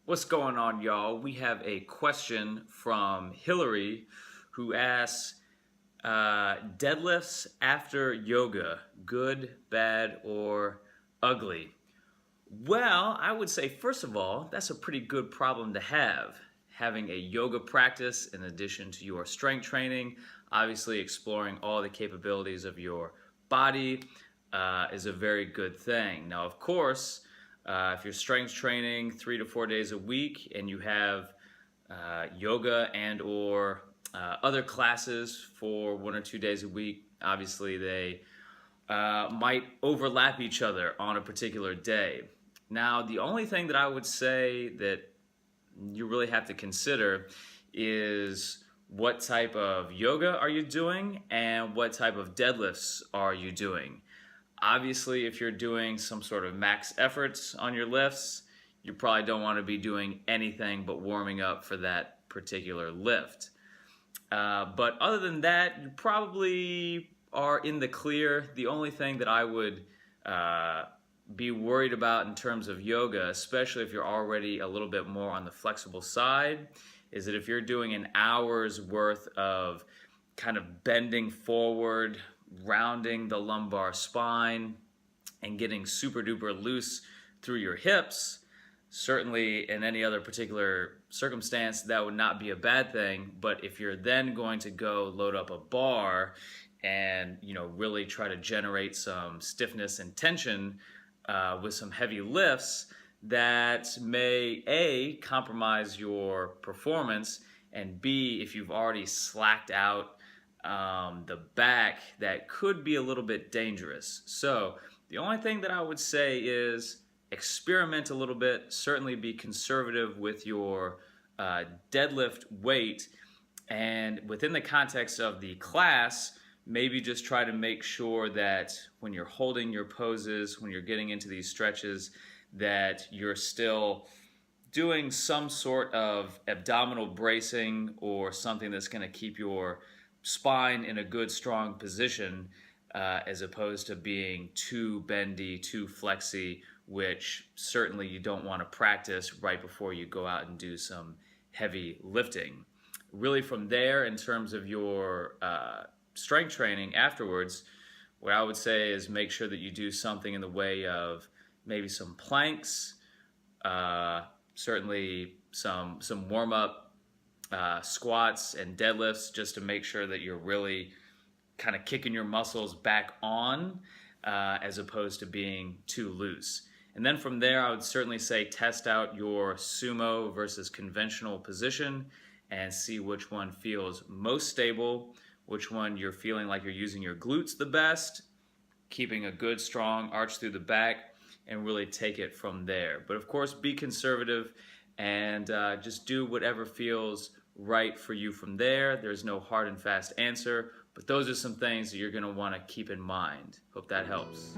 What's going on, y'all? We have a question from Hillary who asks deadlifts after yoga, good, bad, or ugly? Well, I would say, first of all, that's a pretty good problem to have. Having a yoga practice in addition to your strength training, obviously exploring all the capabilities of your body is a very good thing. Now, of course, if you're strength training 3 to 4 days a week and you have yoga and or other classes for 1 or 2 days a week, obviously they might overlap each other on a particular day. Now, the only thing that I would say that you really have to consider is what type of yoga are you doing and what type of deadlifts are you doing. Obviously, if you're doing some sort of max efforts on your lifts, you probably don't want to be doing anything but warming up for that particular lift. But other than that, you probably are in the clear. The only thing that I would be worried about in terms of yoga, especially if you're already a little bit more on the flexible side, is that if you're doing an hour's worth of kind of bending forward, rounding the lumbar spine, and getting super duper loose through your hips, certainly in any other particular circumstance that would not be a bad thing. But if you're then going to go load up a bar and really try to generate some stiffness and tension with some heavy lifts, that may A, compromise your performance, and B, if you've already slacked out the back, that could be a little bit dangerous. So the only thing that I would say is experiment a little bit. Certainly be conservative with your deadlift weight, and within the context of the class, maybe just try to make sure that when you're holding your poses, when you're getting into these stretches, that you're still doing some sort of abdominal bracing or something that's going to keep your spine in a good strong position, as opposed to being too bendy, too flexy, which certainly you don't want to practice right before you go out and do some heavy lifting. Really from there, in terms of your strength training afterwards, what I would say is make sure that you do something in the way of maybe some planks, certainly some warm-up squats and deadlifts, just to make sure that you're really kind of kicking your muscles back on, as opposed to being too loose. And then from there, I would certainly say test out your sumo versus conventional position and see which one feels most stable, which one you're feeling like you're using your glutes the best, keeping a good strong arch through the back, and really take it from there. But of course, be conservative and just do whatever feels right for you from there. There's no hard and fast answer, but those are some things that you're going to want to keep in mind. Hope that helps.